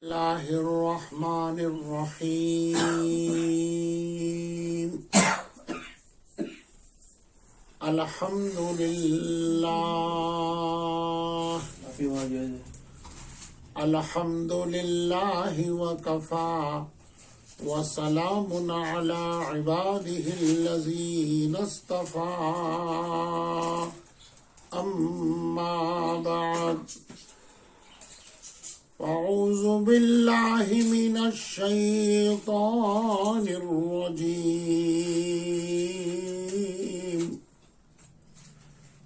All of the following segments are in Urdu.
الله الرحمن الرحيم الحمد لله وكفى وسلام على عباده الذين اصطفى أما بعد أعوذ بالله من الشيطان الرجيم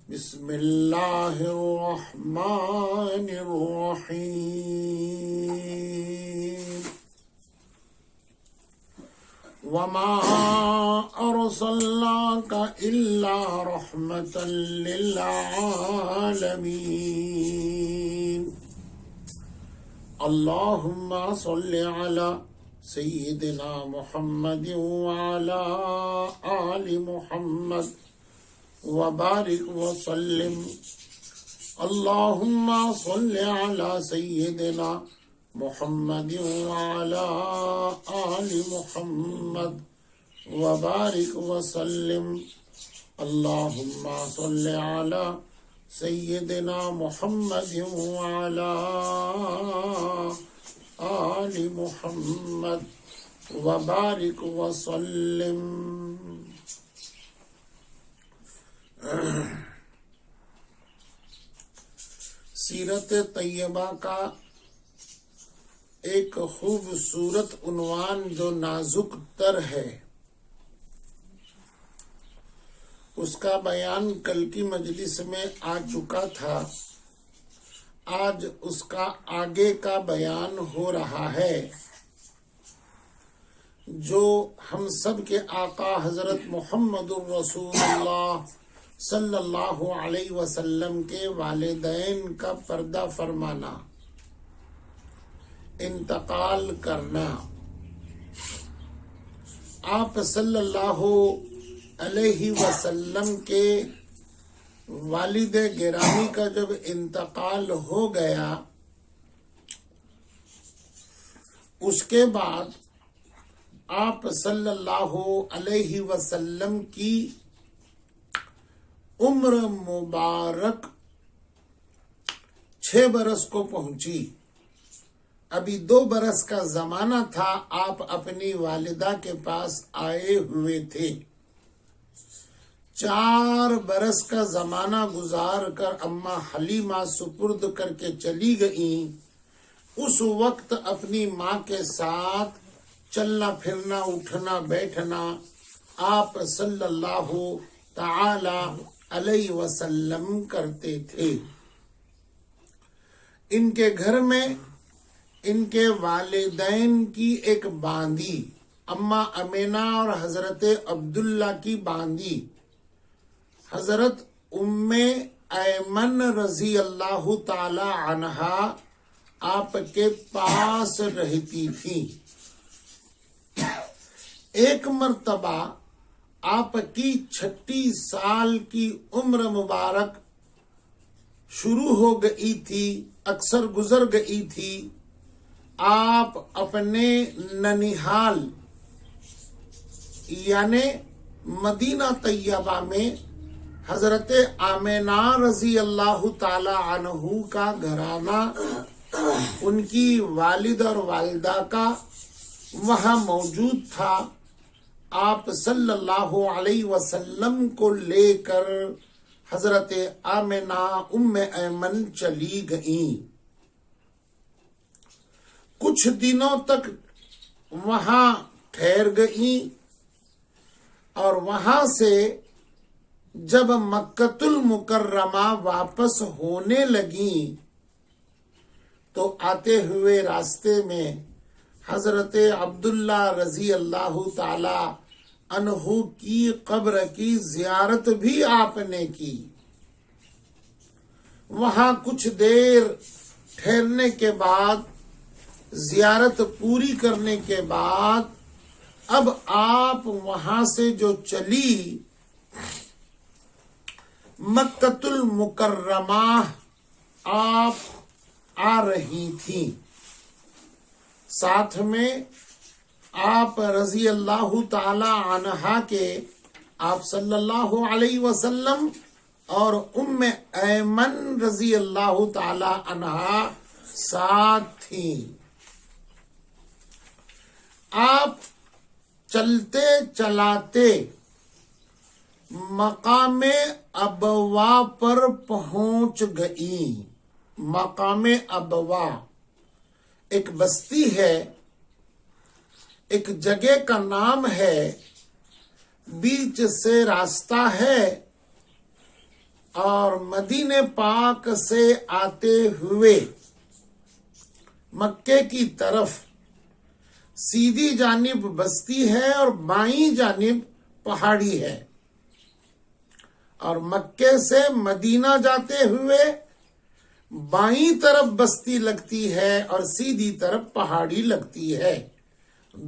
بسم الله الرحمن الرحيم وما أرسلناك إلا رحمة للعالمين اللهم صل على سيدنا محمد وعلى آل محمد وبارك وسلم اللهم صل على سيدنا محمد وعلى آل محمد وبارك وسلم اللهم صل على سيدنا محمد وعلى آل محمد وبارك وسلم سیرت طیبہ کا ایک خوبصورت عنوان جو نازک تر ہے، اس کا بیان کل کی مجلس میں آ چکا تھا۔ آج اس کا آگے کا بیان ہو رہا ہے، جو ہم سب کے آقا حضرت محمد الرسول اللہ صلی اللہ علیہ وسلم کے والدین کا پردہ فرمانا، انتقال کرنا۔ آپ صلی اللہ علیہ وسلم کے والد گرامی کا جب انتقال ہو گیا، اس کے بعد آپ صلی اللہ علیہ وسلم کی عمر مبارک 6 برس کو پہنچی۔ ابھی 2 برس کا زمانہ تھا، آپ اپنی والدہ کے پاس آئے ہوئے تھے۔ 4 برس کا زمانہ گزار کر اماں حلیمہ سپرد کر کے چلی گئیں۔ اس وقت اپنی ماں کے ساتھ چلنا پھرنا اٹھنا بیٹھنا آپ صلی اللہ تعالی علیہ وسلم کرتے تھے۔ ان کے گھر میں ان کے والدین کی ایک باندی اماں امینہ اور حضرت عبداللہ کی باندی حضرت ام ایمن رضی اللہ تعالی عنہا آپ کے پاس رہتی تھی۔ ایک مرتبہ آپ کی 36 سال کی عمر مبارک شروع ہو گئی تھی، اکثر گزر گئی تھی۔ آپ اپنے ننیحال یعنی مدینہ طیبہ میں حضرت آمنہ رضی اللہ تعالی عنہ کا گھرانہ، ان کی والد اور والدہ کا وہاں موجود تھا۔ آپ صلی اللہ علیہ وسلم کو لے کر حضرت آمنہ ام ایمن چلی گئیں۔ کچھ دنوں تک وہاں ٹھہر گئیں اور وہاں سے جب مکۃ المکرمہ واپس ہونے لگیں تو آتے ہوئے راستے میں حضرت عبداللہ رضی اللہ تعالی عنہ کی قبر کی زیارت بھی آپ نے کی۔ وہاں کچھ دیر ٹھہرنے کے بعد، زیارت پوری کرنے کے بعد، اب آپ وہاں سے جو چلی مکۃ المکرمہ آپ آ رہی تھیں۔ ساتھ میں آپ رضی اللہ تعالی عنہا کے آپ صلی اللہ علیہ وسلم اور ام ایمن رضی اللہ تعالی عنہا ساتھ تھیں. آپ چلتے چلاتے مقام ابوا پر پہنچ گئیں. مقام ابوا ایک بستی ہے، ایک جگہ کا نام ہے، بیچ سے راستہ ہے، اور مدینہ پاک سے آتے ہوئے مکے کی طرف سیدھی جانب بستی ہے اور بائیں جانب پہاڑی ہے، اور مکے سے مدینہ جاتے ہوئے بائیں طرف بستی لگتی ہے اور سیدھی طرف پہاڑی لگتی ہے.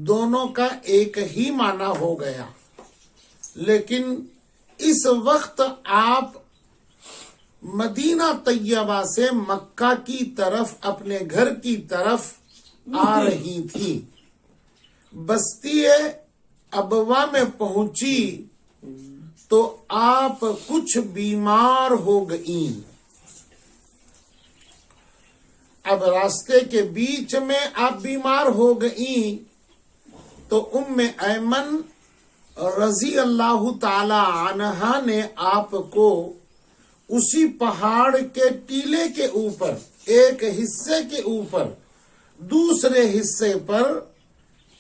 دونوں کا ایک ہی معنی ہو گیا. لیکن اس وقت آپ مدینہ طیبہ سے مکہ کی طرف اپنے گھر کی طرف آ رہی تھی. بستی ابوا میں پہنچی تو آپ کچھ بیمار ہو گئیں. اب راستے کے بیچ میں آپ بیمار ہو گئیں تو ام ایمن رضی اللہ تعالی عنہا نے آپ کو اسی پہاڑ کے ٹیلے کے اوپر، ایک حصے کے اوپر، دوسرے حصے پر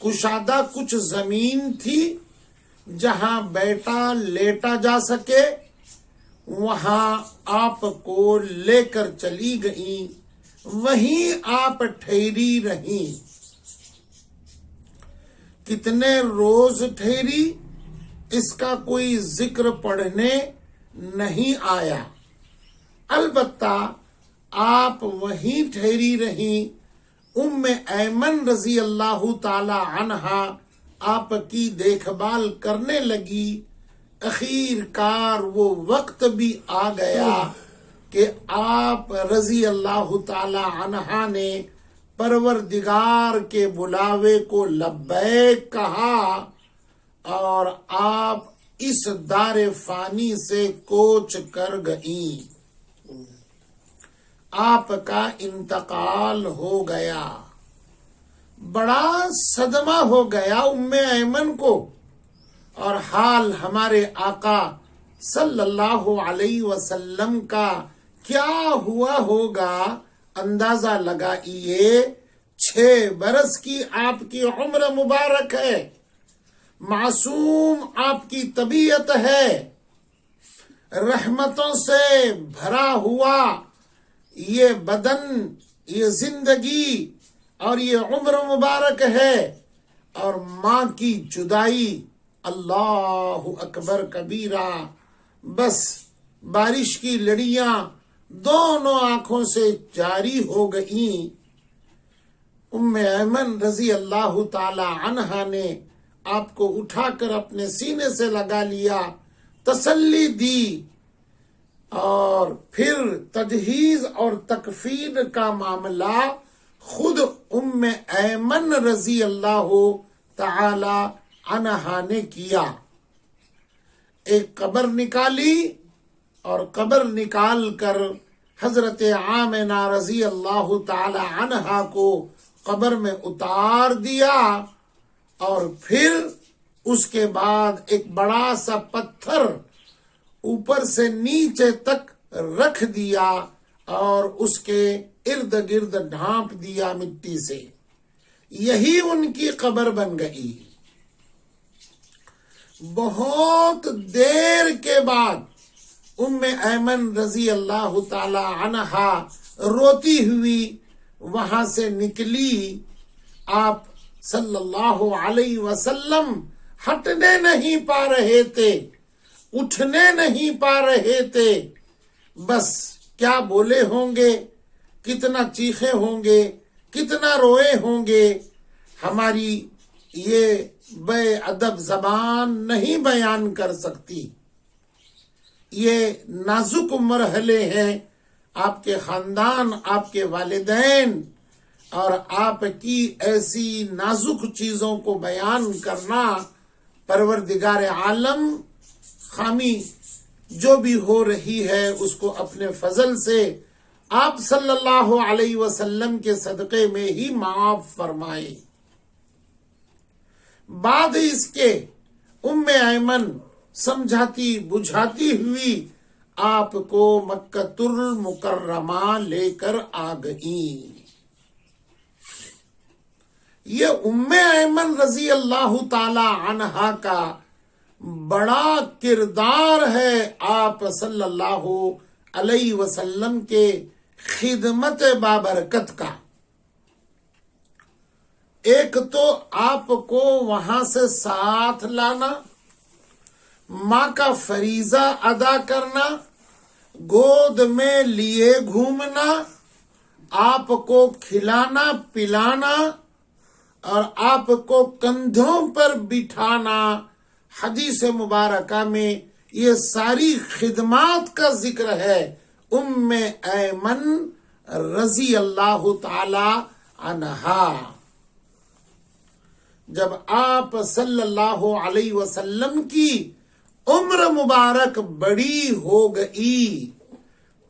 کشادہ کچھ زمین تھی جہاں بیٹا لیٹا جا سکے، وہاں آپ کو لے کر چلی گئیں. وہیں آپ ٹھہری رہیں. کتنے روز ٹھہری اس کا کوئی ذکر پڑھنے نہیں آیا، البتہ آپ وہیں ٹھہری رہیں. ام ایمن رضی اللہ تعالی عنہا آپ کی دیکھ بھال کرنے لگی. اخیر کار وہ وقت بھی آ گیا کہ آپ رضی اللہ تعالی عنہا نے پروردگار کے بلاوے کو لبیک کہا اور آپ اس دار فانی سے کوچ کر گئیں. آپ کا انتقال ہو گیا. بڑا صدمہ ہو گیا ام ایمن کو، اور حال ہمارے آقا صلی اللہ علیہ وسلم کا کیا ہوا ہوگا اندازہ لگائیے. 6 برس کی آپ کی عمر مبارک ہے، معصوم آپ کی طبیعت ہے، رحمتوں سے بھرا ہوا یہ بدن، یہ زندگی اور یہ عمر مبارک ہے، اور ماں کی جدائی، اللہ اکبر کبیرہ. بس بارش کی لڑیاں دونوں آنکھوں سے جاری ہو گئیں. ام ایمن رضی اللہ تعالی عنہا نے آپ کو اٹھا کر اپنے سینے سے لگا لیا، تسلی دی، اور پھر تجہیز اور تکفین کا معاملہ خود ام ایمن رضی اللہ تعالی عنہا نے کیا. ایک قبر نکالی اور قبر نکال کر حضرت آمنہ رضی اللہ تعالی عنہا کو قبر میں اتار دیا، اور پھر اس کے بعد ایک بڑا سا پتھر اوپر سے نیچے تک رکھ دیا اور اس کے ارد گرد ڈھانپ دیا مٹی سے. یہی ان کی قبر بن گئی. بہت دیر کے بعد ام ایمن رضی اللہ تعالی عنہا روتی ہوئی وہاں سے نکلی. آپ صلی اللہ علیہ وسلم ہٹنے نہیں پا رہے تھے، اٹھنے نہیں پا رہے تھے. بس کیا بولے ہوں گے، کتنا چیخے ہوں گے، کتنا روئے ہوں گے. ہماری یہ بے ادب زبان نہیں بیان کر سکتی. یہ نازک مرحلے ہیں. آپ کے خاندان، آپ کے والدین اور آپ کی ایسی نازک چیزوں کو بیان کرنا، پروردگار عالم خامی جو بھی ہو رہی ہے اس کو اپنے فضل سے آپ صلی اللہ علیہ وسلم کے صدقے میں ہی معاف فرمائے۔ بعد اس کے ایمن سمجھاتی بجھاتی ہوئی آپ کو مکۃ المکرمہ لے کر آ گئیں۔ یہ ایمن رضی اللہ تعالی عنہا کا بڑا کردار ہے آپ صلی اللہ علیہ وسلم کے خدمت بابرکت کا۔ ایک تو آپ کو وہاں سے ساتھ لانا، ماں کا فریضہ ادا کرنا، گود میں لیے گھومنا، آپ کو کھلانا پلانا اور آپ کو کندھوں پر بٹھانا۔ حدیث مبارکہ میں یہ ساری خدمات کا ذکر ہے ایمن رضی اللہ تعالی عنہا۔ جب آپ صلی اللہ علیہ وسلم کی عمر مبارک بڑی ہو گئی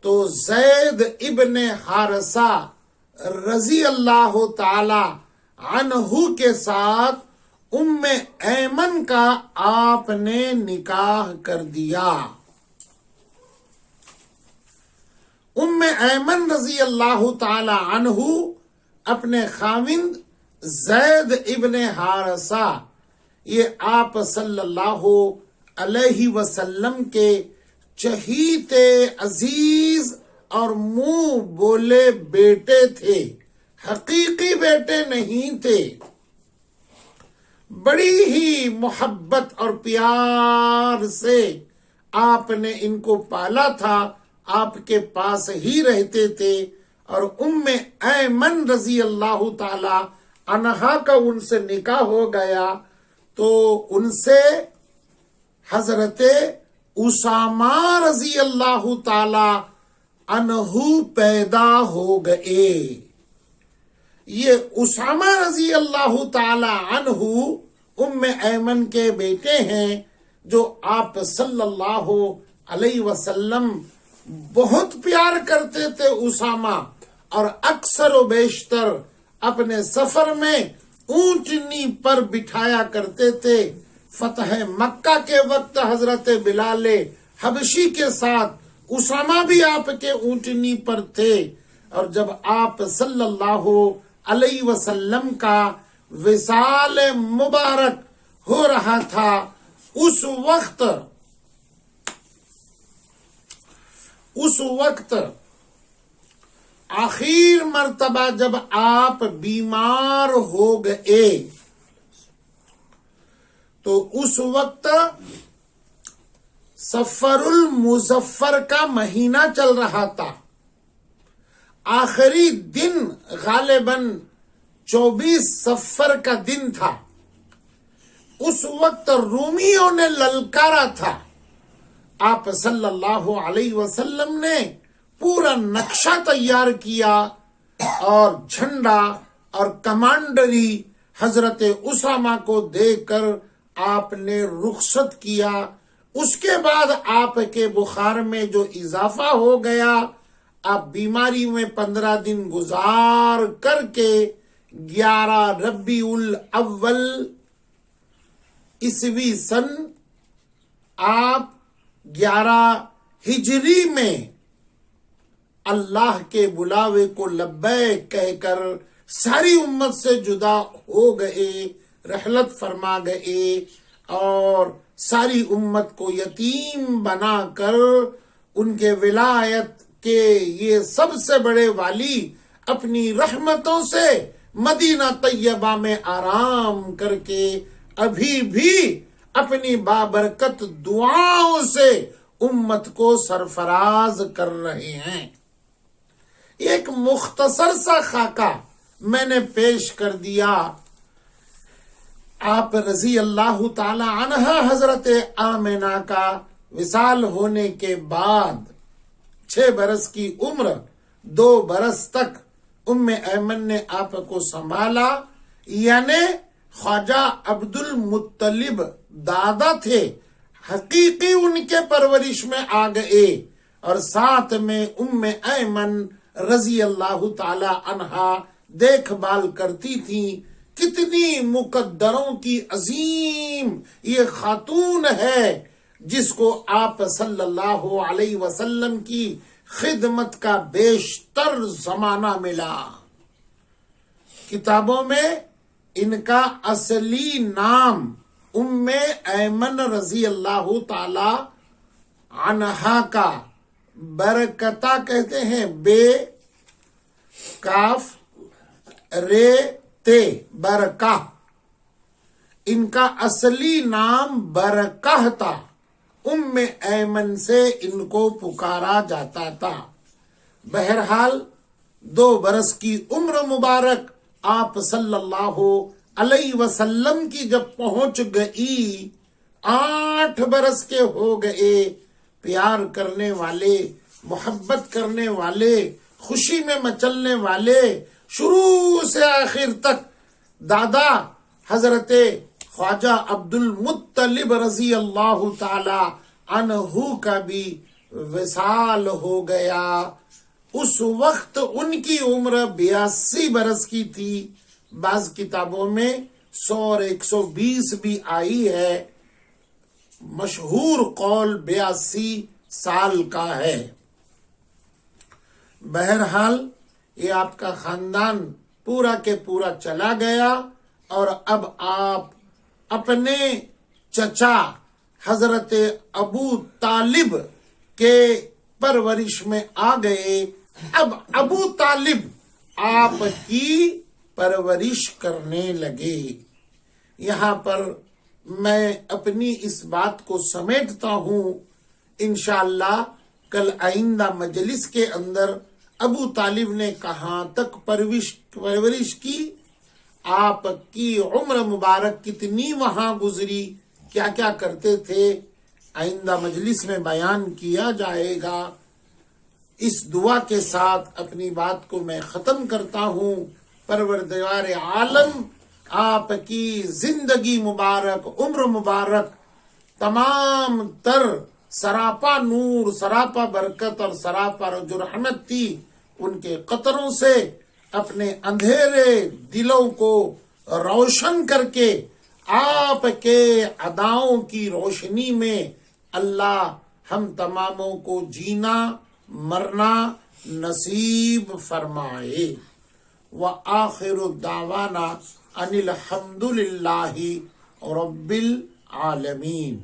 تو زید ابن حارثہ رضی اللہ تعالی عنہ کے ساتھ ایمن کا آپ نے نکاح کر دیا۔ ایمن رضی اللہ تعالی عنہ اپنے خاوند زید ابن حارثہ، یہ آپ صلی اللہ علیہ وسلم کے چہیتے عزیز اور منہ بولے بیٹے تھے، حقیقی بیٹے نہیں تھے۔ بڑی ہی محبت اور پیار سے آپ نے ان کو پالا تھا، آپ کے پاس ہی رہتے تھے، اور ایمن رضی اللہ تعالی عنہا کا ان سے نکاح ہو گیا تو ان سے حضرت اسامہ رضی اللہ تعالی عنہ پیدا ہو گئے۔ یہ اسامہ رضی اللہ تعالی عنہ ایمن کے بیٹے ہیں، جو آپ صلی اللہ علیہ وسلم بہت پیار کرتے تھے اسامہ، اور اکثر و بیشتر اپنے سفر میں اونٹنی پر بٹھایا کرتے تھے۔ فتح مکہ کے وقت حضرت بلال حبشی کے ساتھ اسامہ بھی آپ کے اونٹنی پر تھے، اور جب آپ صلی اللہ علیہ وسلم کا وصال مبارک ہو رہا تھا، اس وقت آخر مرتبہ جب آپ بیمار ہو گئے تو اس وقت صفر المظفر کا مہینہ چل رہا تھا، آخری دن غالباً 24 صفر کا دن تھا۔ اس وقت رومیوں نے للکارا تھا، آپ صلی اللہ علیہ وسلم نے پورا نقشہ تیار کیا اور جھنڈا اور کمانڈری حضرت اسامہ کو دے کر آپ نے رخصت کیا۔ اس کے بعد آپ کے بخار میں جو اضافہ ہو گیا، آپ بیماری میں 15 دن گزار کر کے 11 ربیع الاول عیسوی سن آپ 11 ہجری میں اللہ کے بلاوے کو لبیک کہہ کر ساری امت سے جدا ہو گئے، رحلت فرما گئے، اور ساری امت کو یتیم بنا کر ان کے ولایت کے یہ سب سے بڑے والی اپنی رحمتوں سے مدینہ طیبہ میں آرام کر کے ابھی بھی اپنی بابرکت دعاؤں سے امت کو سرفراز کر رہے ہیں۔ ایک مختصر سا خاکہ میں نے پیش کر دیا آپ رضی اللہ تعالی عنہ حضرت آمنہ کا وصال ہونے کے بعد 6 برس کی عمر 2 برس تک ام ایمن نے آپ کو سنبھالا، یعنی خواجہ عبد المطلب دادا تھے، حقیقی ان کے پرورش میں آ گئے، اور ساتھ میں ام ایمن رضی اللہ تعالی عنہا دیکھ بھال کرتی تھی۔ کتنی مقدروں کی عظیم یہ خاتون ہے جس کو آپ صلی اللہ علیہ وسلم کی خدمت کا بیشتر زمانہ ملا۔ کتابوں میں ان کا اصلی نام ام ایمن رضی اللہ تعالی عنہا کا برکتہ کہتے ہیں، بے کاف رے تے برکہ، ان کا اصلی نام برکہ تھا۔ ام ایمن سے ان کو پکارا جاتا تھا۔ بہرحال 2 برس کی عمر مبارک آپ صلی اللہ علیہ وسلم کی جب پہنچ گئی، 8 برس کے ہو گئے، پیار کرنے والے، محبت کرنے والے، خوشی میں مچلنے والے، شروع سے آخر تک دادا حضرت خواجہ عبد المطلب رضی اللہ تعالی عنہ کا بھی وصال ہو گیا۔ اس وقت ان کی عمر 82 برس کی تھی، بعض کتابوں میں 100 اور 120 بھی آئی ہے، مشہور قول 82 سال کا ہے۔ بہرحال یہ آپ کا خاندان پورا کے پورا چلا گیا، اور اب آپ اپنے چچا حضرت ابو طالب کے پرورش میں آ گئے۔ اب ابو طالب آپ کی پرورش کرنے لگے۔ یہاں پر میں اپنی اس بات کو سمیٹتا ہوں، انشاءاللہ کل آئندہ مجلس کے اندر ابو طالب نے کہاں تک پرورش کی، آپ کی عمر مبارک کتنی وہاں گزری، کیا کیا کرتے تھے، آئندہ مجلس میں بیان کیا جائے گا۔ اس دعا کے ساتھ اپنی بات کو میں ختم کرتا ہوں۔ پروردگار عالم آپ کی زندگی مبارک، عمر مبارک، تمام تر سراپا نور، سراپا برکت اور سراپا جو رحمت تھی ان کے قطروں سے اپنے اندھیرے دلوں کو روشن کر کے آپ کے اداؤں کی روشنی میں اللہ ہم تماموں کو جینا مرنا نصیب فرمائے۔ وآخر دعوانا ان الحمد للہ رب العالمین۔